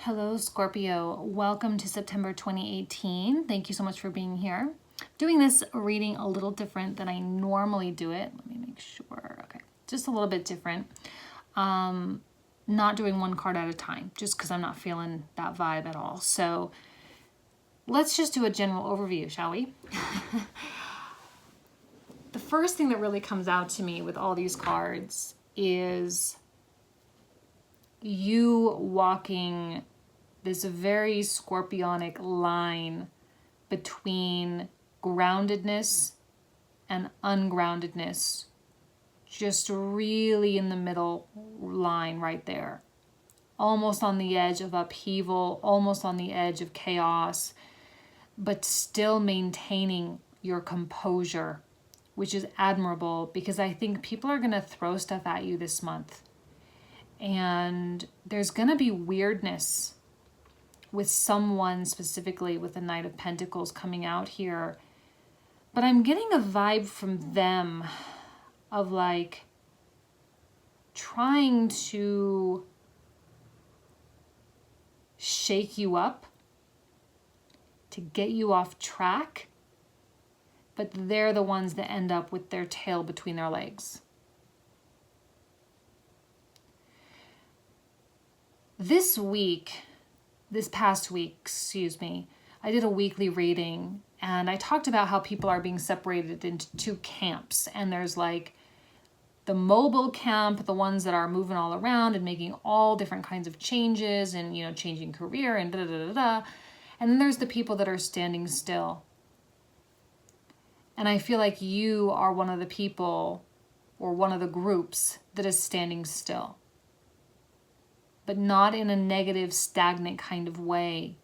Hello, Scorpio. Welcome to September 2018. Thank you so much for being here. Doing this reading a little different than I normally do it. Let me make sure. Okay, just a little bit different. Not doing one card at a time, just because I'm not feeling that vibe at all. So let's just do a general overview, shall we? The first thing that really comes out to me with all these cards is you walking this very scorpionic line between groundedness and ungroundedness, just really in the middle line right there, almost on the edge of upheaval, almost on the edge of chaos, but still maintaining your composure, which is admirable because I think people are going to throw stuff at you this month. And there's going to be weirdness with someone, specifically with the Knight of Pentacles coming out here. But I'm getting a vibe from them of like trying to shake you up, to get you off track. But they're the ones that end up with their tail between their legs. This past week, I did a weekly reading and I talked about how people are being separated into two camps. And there's like the mobile camp, the ones that are moving all around and making all different kinds of changes and, changing career and da-da-da-da-da. And then there's the people that are standing still. And I feel like you are one of the people or one of the groups that is standing still. But not in a negative, stagnant kind of way.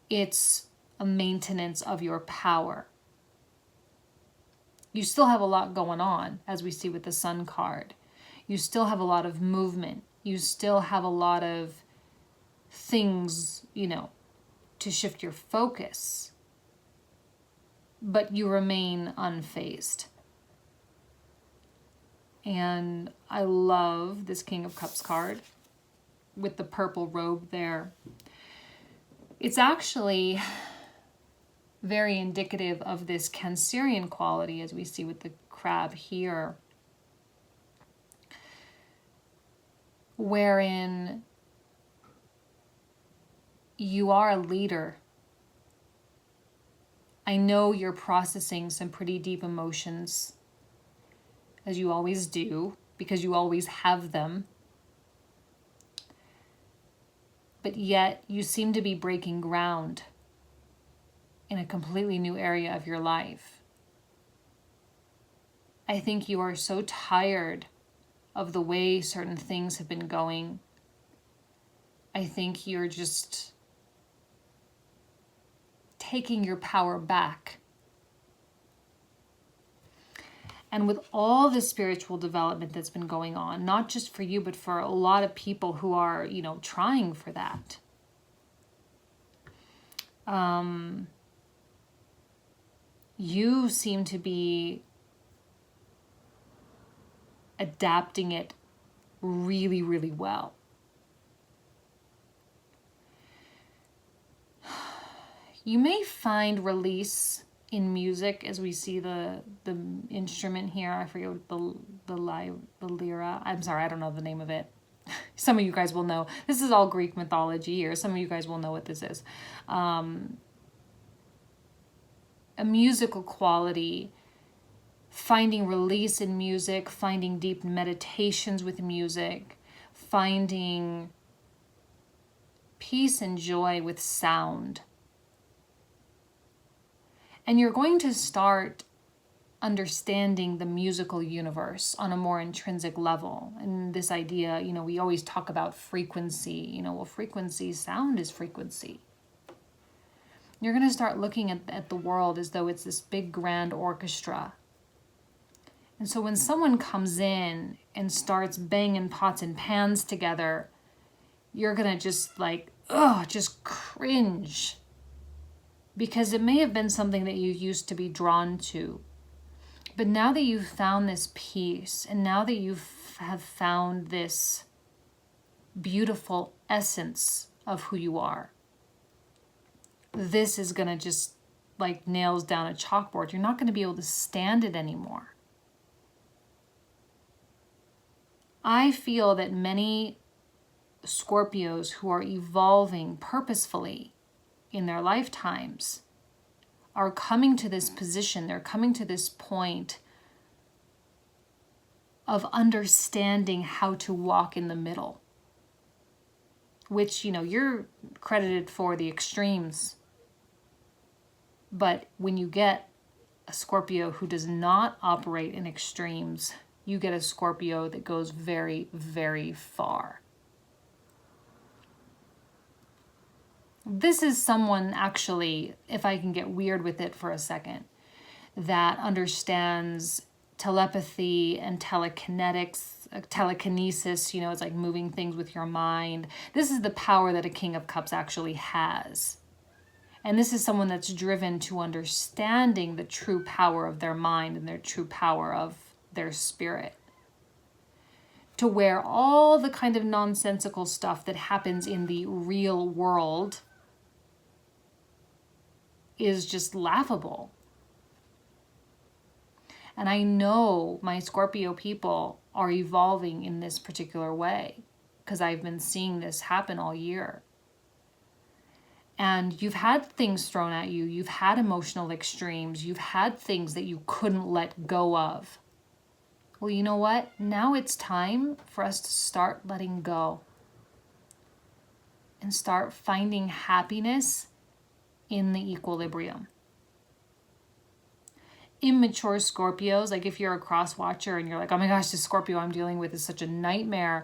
It's a maintenance of your power. You still have a lot going on, as we see with the Sun card. You still have a lot of movement. You still have a lot of things, to shift your focus. But you remain unfazed. And I love this King of Cups card with the purple robe there. It's actually very indicative of this Cancerian quality, as we see with the crab here, wherein you are a leader. I know you're processing some pretty deep emotions, as you always do, because you always have them. But yet you seem to be breaking ground in a completely new area of your life. I think you are so tired of the way certain things have been going. I think you're just taking your power back. And with all the spiritual development that's been going on, not just for you, but for a lot of people who are, trying for that. You seem to be adapting it really, really well. You may find release in music, as we see the instrument here. I forget what the lyra. I'm sorry, I don't know the name of it. Some of you guys will know. This is all Greek mythology here. Some of you guys will know what this is. A musical quality, finding release in music, finding deep meditations with music, finding peace and joy with sound. And you're going to start understanding the musical universe on a more intrinsic level. And this idea, we always talk about frequency. Frequency, sound is frequency. You're going to start looking at the world as though it's this big grand orchestra. And so when someone comes in and starts banging pots and pans together, you're going to just just cringe. Because it may have been something that you used to be drawn to. But now that you've found this peace, and now that you have found this beautiful essence of who you are. This is going to just like nails down a chalkboard. You're not going to be able to stand it anymore. I feel that many Scorpios who are evolving purposefully in their lifetimes are coming to this position, they're coming to this point of understanding how to walk in the middle, which, you know, you're credited for the extremes. But when you get a Scorpio who does not operate in extremes, you get a Scorpio that goes very, very far. This is someone, actually, if I can get weird with it for a second, that understands telepathy and telekinesis, you know, it's like moving things with your mind. This is the power that a King of Cups actually has. And this is someone that's driven to understanding the true power of their mind and their true power of their spirit. To where all the kind of nonsensical stuff that happens in the real world is just laughable. And I know my Scorpio people are evolving in this particular way because I've been seeing this happen all year. And you've had things thrown at you. You've had emotional extremes. You've had things that you couldn't let go of. Well, you know what? Now it's time for us to start letting go and start finding happiness in the equilibrium. Immature Scorpios, like if you're a cross watcher and you're like, oh my gosh, this Scorpio I'm dealing with is such a nightmare.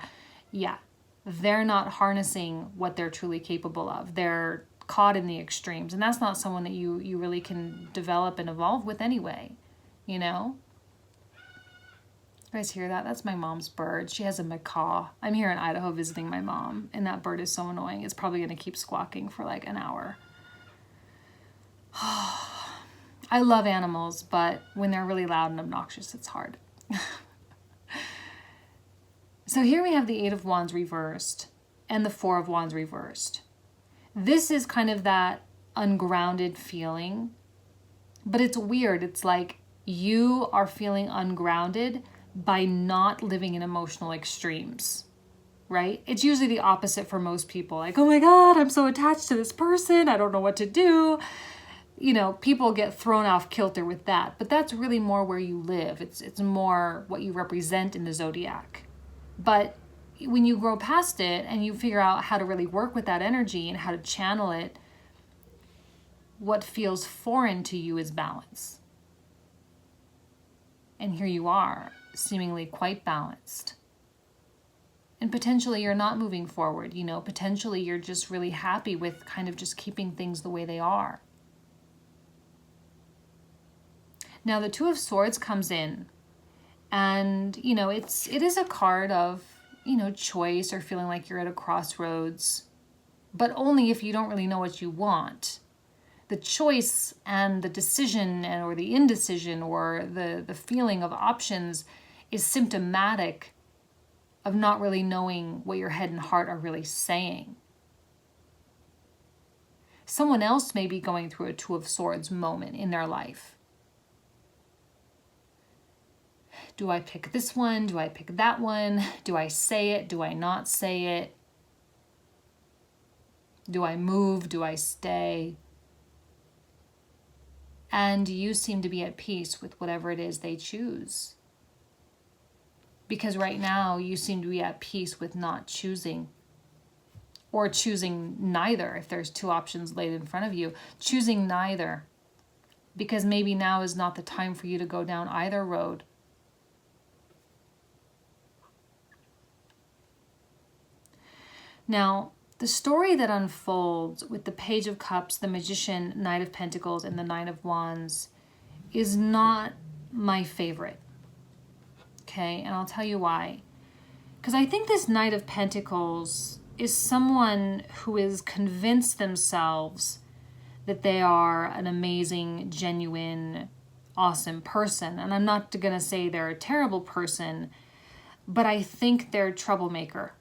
Yeah, they're not harnessing what they're truly capable of. They're caught in the extremes. And that's not someone that you really can develop and evolve with anyway, you know? You guys hear that? That's my mom's bird. She has a macaw. I'm here in Idaho visiting my mom, and that bird is so annoying. It's probably going to keep squawking for like an hour. I love animals, but when they're really loud and obnoxious, it's hard. So here we have the Eight of Wands reversed and the Four of Wands reversed. This is kind of that ungrounded feeling, but it's weird. It's like you are feeling ungrounded by not living in emotional extremes, right? It's usually the opposite for most people. Like, oh my God, I'm so attached to this person. I don't know what to do. You know, people get thrown off kilter with that, but that's really more where you live. It's more what you represent in the zodiac. But when you grow past it and you figure out how to really work with that energy and how to channel it, what feels foreign to you is balance. And here you are, seemingly quite balanced. And potentially you're not moving forward, you know, potentially you're just really happy with kind of just keeping things the way they are. Now the Two of Swords comes in, and, you know, it is a card of, you know, choice or feeling like you're at a crossroads, but only if you don't really know what you want. The choice and the decision or the indecision or the feeling of options is symptomatic of not really knowing what your head and heart are really saying. Someone else may be going through a Two of Swords moment in their life. Do I pick this one? Do I pick that one? Do I say it? Do I not say it? Do I move? Do I stay? And you seem to be at peace with whatever it is they choose. Because right now you seem to be at peace with not choosing, or choosing neither. If there's two options laid in front of you, choosing neither, because maybe now is not the time for you to go down either road. Now, the story that unfolds with the Page of Cups, the Magician, Knight of Pentacles, and the Nine of Wands is not my favorite. Okay, and I'll tell you why. Because I think this Knight of Pentacles is someone who has convinced themselves that they are an amazing, genuine, awesome person. And I'm not going to say they're a terrible person, but I think they're a troublemaker.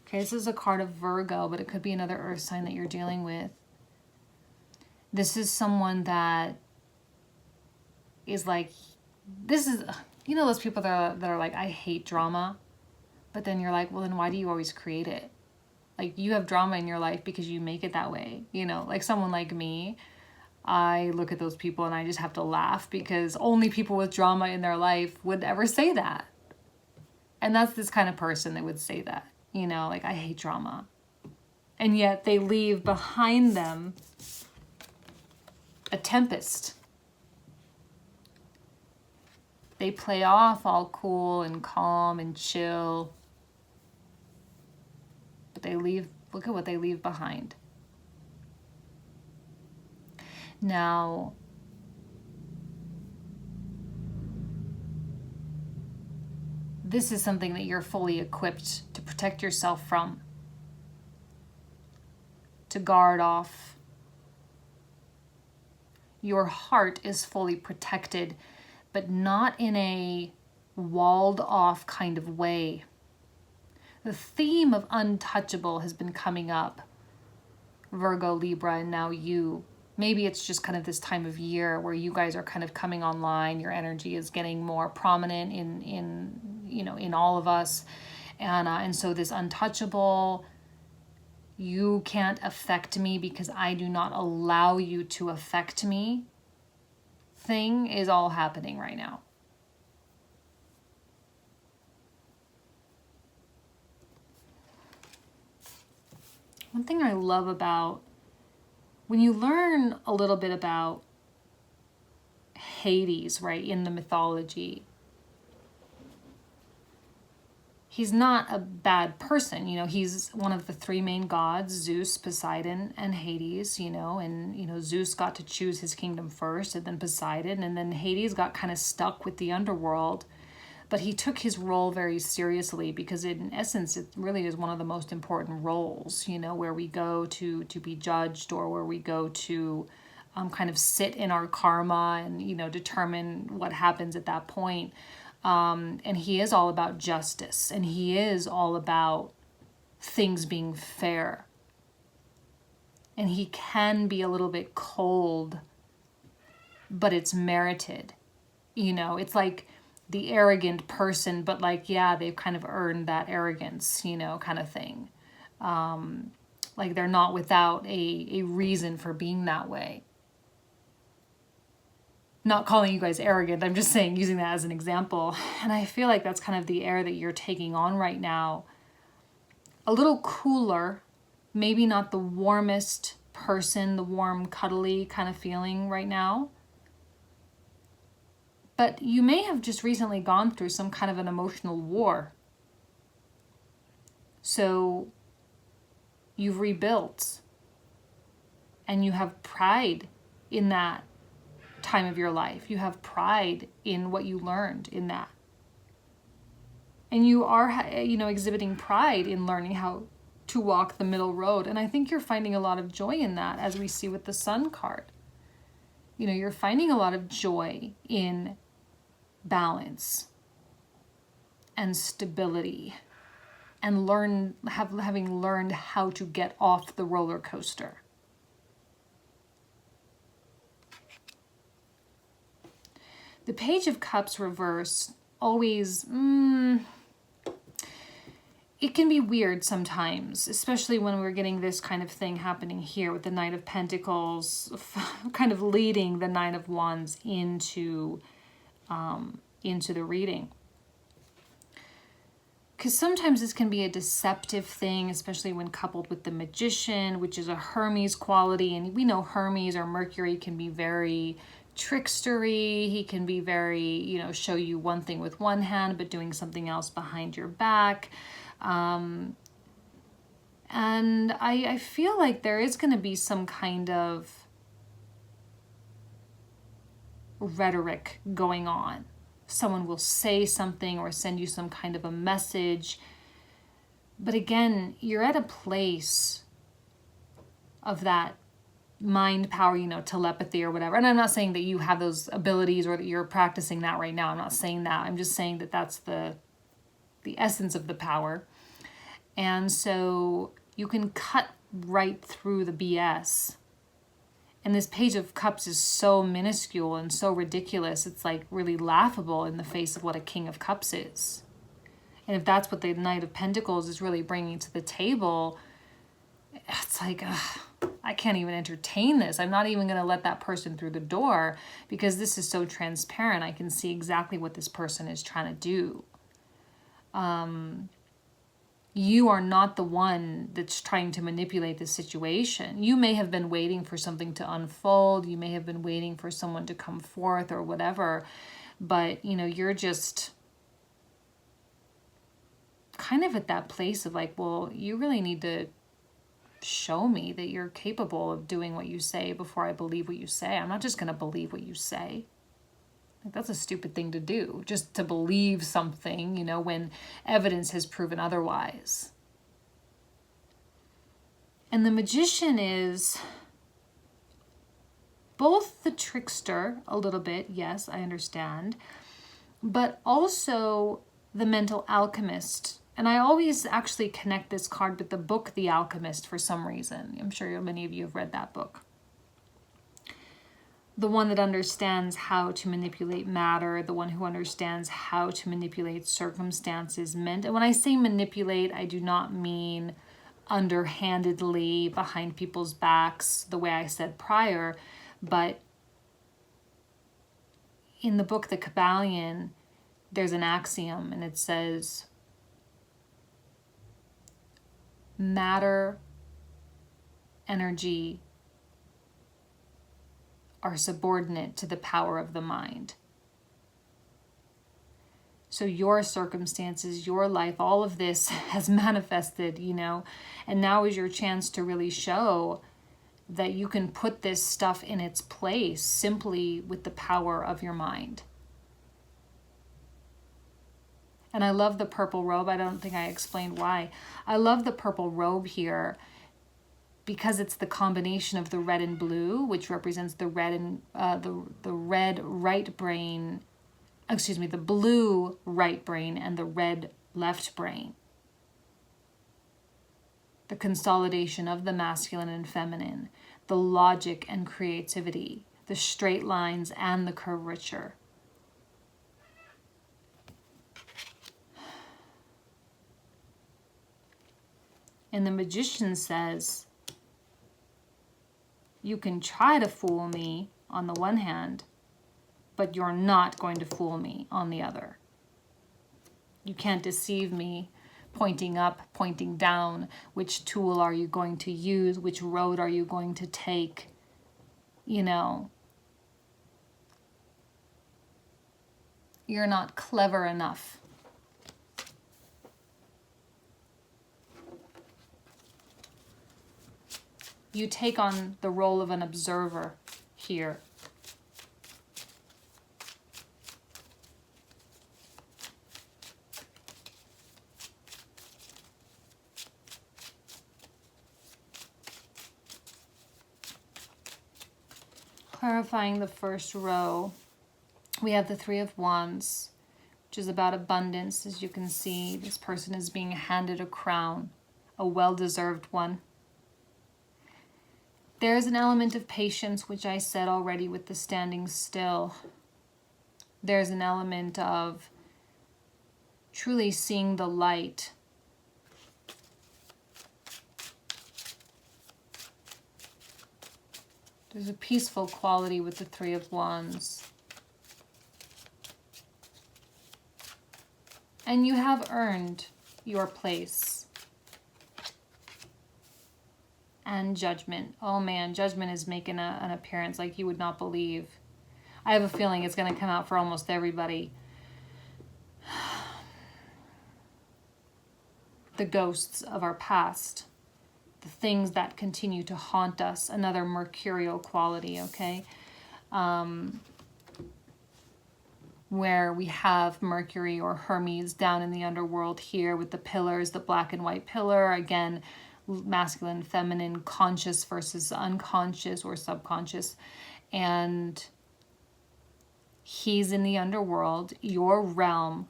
Okay, this is a card of Virgo, but it could be another earth sign that you're dealing with. This is someone that is like, this is, you know, those people that are like, I hate drama. But then you're like, well, then why do you always create it? Like, you have drama in your life because you make it that way. You know, like someone like me, I look at those people and I just have to laugh because only people with drama in their life would ever say that. And that's this kind of person that would say that, you know, like, I hate drama. And yet they leave behind them a tempest. They play off all cool and calm and chill. But they leave, look at what they leave behind. Now, this is something that you're fully equipped to protect yourself from, to guard off. Your heart is fully protected, but not in a walled off kind of way. The theme of untouchable has been coming up. Virgo, Libra, and now you. Maybe it's just kind of this time of year where you guys are kind of coming online. Your energy is getting more prominent in all of us. And so this untouchable, you can't affect me because I do not allow you to affect me thing is all happening right now. One thing I love about when you learn a little bit about Hades, right, in the mythology, he's not a bad person. You know, he's one of the three main gods, Zeus, Poseidon, and Hades, you know, and, you know, Zeus got to choose his kingdom first, and then Poseidon, and then Hades got kind of stuck with the underworld. But he took his role very seriously because in essence, it really is one of the most important roles, you know, where we go to be judged or where we go to kind of sit in our karma and, you know, determine what happens at that point. And he is all about justice, and he is all about things being fair. And he can be a little bit cold, but it's merited. You know, it's like the arrogant person, but like, yeah, they've kind of earned that arrogance, you know, kind of thing. Like they're not without a reason for being that way. Not calling you guys arrogant, I'm just saying, using that as an example. And I feel like that's kind of the air that you're taking on right now. A little cooler, maybe not the warmest person, the warm, cuddly kind of feeling right now. But you may have just recently gone through some kind of an emotional war. So you've rebuilt and you have pride in that time of your life. You have pride in what you learned in that. And you are, you know, exhibiting pride in learning how to walk the middle road. And I think you're finding a lot of joy in that, as we see with the Sun card. You know, you're finding a lot of joy in balance and stability and having learned how to get off the roller coaster. The Page of Cups reverse always, it can be weird sometimes, especially when we're getting this kind of thing happening here with the Knight of Pentacles, kind of leading the Nine of Wands into the reading. Because sometimes this can be a deceptive thing, especially when coupled with the Magician, which is a Hermes quality. And we know Hermes or Mercury can be very trickstery. He can be very, you know, show you one thing with one hand, but doing something else behind your back. And I feel like there is going to be some kind of rhetoric going on. Someone will say something or send you some kind of a message. But again, you're at a place of that mind power, you know, telepathy or whatever. And I'm not saying that you have those abilities or that you're practicing that right now. I'm not saying that. I'm just saying that that's the essence of the power. And so you can cut right through the BS. And this Page of Cups is so minuscule and so ridiculous. It's like really laughable in the face of what a King of Cups is. And if that's what the Knight of Pentacles is really bringing to the table, it's like, I can't even entertain this. I'm not even going to let that person through the door because this is so transparent. I can see exactly what this person is trying to do. You are not the one that's trying to manipulate the situation. You may have been waiting for something to unfold. You may have been waiting for someone to come forth or whatever. But, you're just kind of at that place of like, well, you really need to show me that you're capable of doing what you say before I believe what you say. I'm not just going to believe what you say. Like, that's a stupid thing to do, just to believe something, when evidence has proven otherwise. And the Magician is both the trickster a little bit, yes, I understand, but also the mental alchemist. And I always actually connect this card with the book The Alchemist for some reason. I'm sure many of you have read that book. The one that understands how to manipulate matter, the one who understands how to manipulate circumstances. And when I say manipulate, I do not mean underhandedly behind people's backs, the way I said prior, but in the book The Kabbalion, there's an axiom, and it says, matter, energy are subordinate to the power of the mind. So your circumstances, your life, all of this has manifested, and now is your chance to really show that you can put this stuff in its place simply with the power of your mind. And I love the purple robe. I don't think I explained why. I love the purple robe here because it's the combination of the red and blue, which represents the red and the red right brain, the blue right brain and the red left brain. The consolidation of the masculine and feminine, the logic and creativity, the straight lines and the curvature. And the Magician says, you can try to fool me on the one hand, but you're not going to fool me on the other. You can't deceive me pointing up, pointing down. Which tool are you going to use? Which road are you going to take? You're not clever enough. You take on the role of an observer here. Clarifying the first row, we have the Three of Wands, which is about abundance. As you can see, this person is being handed a crown, a well-deserved one. There's an element of patience, which I said already with the standing still. There's an element of truly seeing the light. There's a peaceful quality with the Three of Wands. And you have earned your place. And Judgment. Oh man, Judgment is making an appearance like you would not believe. I have a feeling it's going to come out for almost everybody. The ghosts of our past. The things that continue to haunt us. Another mercurial quality, okay? Where we have Mercury or Hermes down in the underworld here with the pillars, the black and white pillar. Again, masculine, feminine, conscious versus unconscious or subconscious. And he's in the underworld, your realm,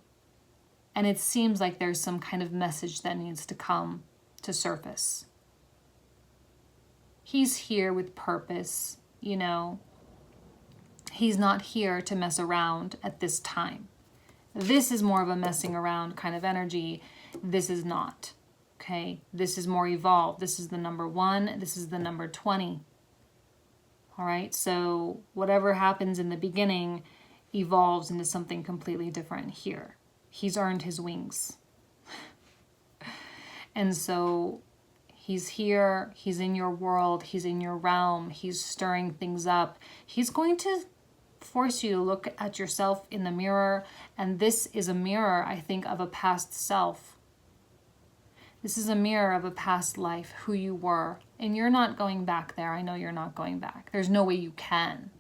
And it seems like there's some kind of message that needs to come to surface. He's here with purpose, you know. He's not here to mess around at this time. This is more of a messing around kind of energy. This is not. Okay, this is more evolved. This is the number 1. This is the number 20. All right, so whatever happens in the beginning evolves into something completely different here. He's earned his wings. And so he's here, he's in your world, he's in your realm, he's stirring things up. He's going to force you to look at yourself in the mirror, and this is a mirror, I think, of a past self. This is a mirror of a past life, who you were. And you're not going back there. I know you're not going back. There's no way you can.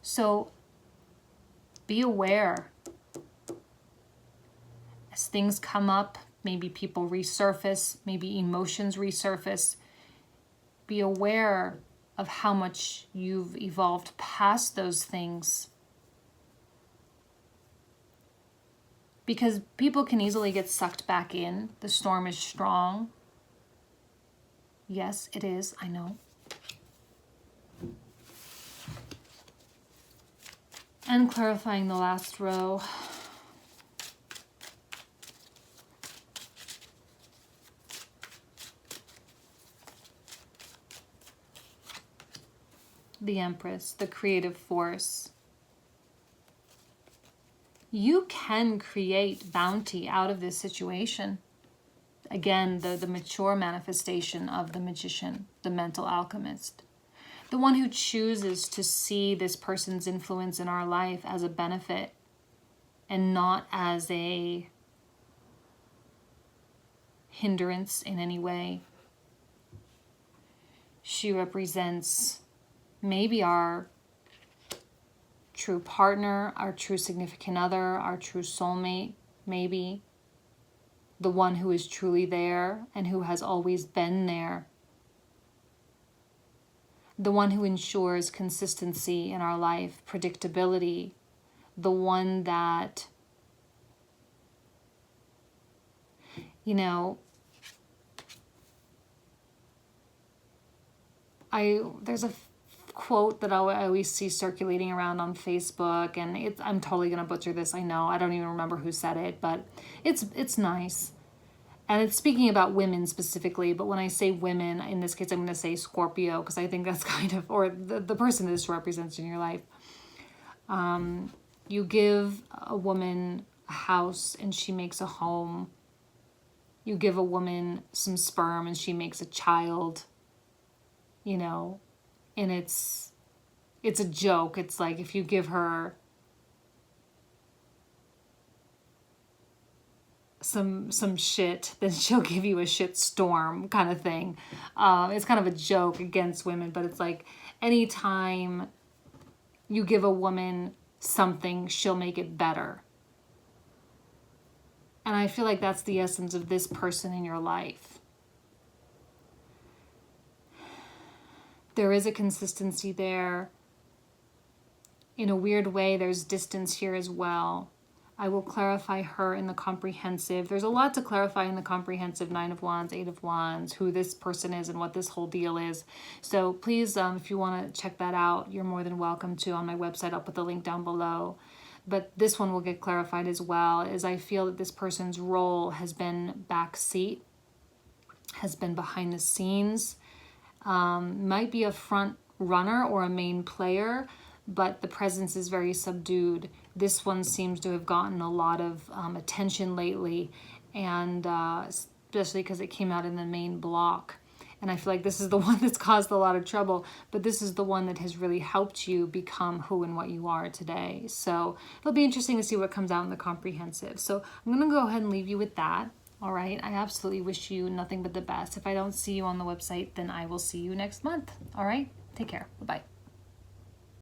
So be aware. As things come up, maybe people resurface, maybe emotions resurface. Be aware of how much you've evolved past those things. Because people can easily get sucked back in. The storm is strong. Yes, it is. I know. And clarifying the last row. The Empress, the creative force. You can create bounty out of this situation. Again, the mature manifestation of the magician, the mental alchemist. The one who chooses to see this person's influence in our life as a benefit and not as a hindrance in any way. She represents maybe our true partner, our true significant other, our true soulmate, maybe. The one who is truly there and who has always been there. The one who ensures consistency in our life, predictability. The one that, you know, there's a quote that I always see circulating around on Facebook, and I'm totally gonna butcher this, I know. I don't even remember who said it, but it's nice. And it's speaking about women specifically, but when I say women, in this case I'm gonna say Scorpio, because I think that's kind of, or the person this represents in your life. You give a woman a house and she makes a home. You give a woman some sperm and she makes a child, you know. And it's a joke. It's like if you give her some shit, then she'll give you a shit storm kind of thing. It's kind of a joke against women, but it's like anytime you give a woman something, she'll make it better. And I feel like that's the essence of this person in your life. There is a consistency there. In a weird way, there's distance here as well. I will clarify her in the comprehensive. There's a lot to clarify in the comprehensive 9 of Wands, 8 of Wands, who this person is and what this whole deal is. So please, if you want to check that out, you're more than welcome to on my website. I'll put the link down below. But this one will get clarified as well, as I feel that this person's role has been backseat, has been behind the scenes. Might be a front runner or a main player, but the presence is very subdued. This one seems to have gotten a lot of attention lately, and especially because it came out in the main block. And I feel like this is the one that's caused a lot of trouble, but this is the one that has really helped you become who and what you are today. So it'll be interesting to see what comes out in the comprehensive. So I'm going to go ahead and leave you with that. All right, I absolutely wish you nothing but the best. If I don't see you on the website, then I will see you next month. All right, take care. Bye-bye.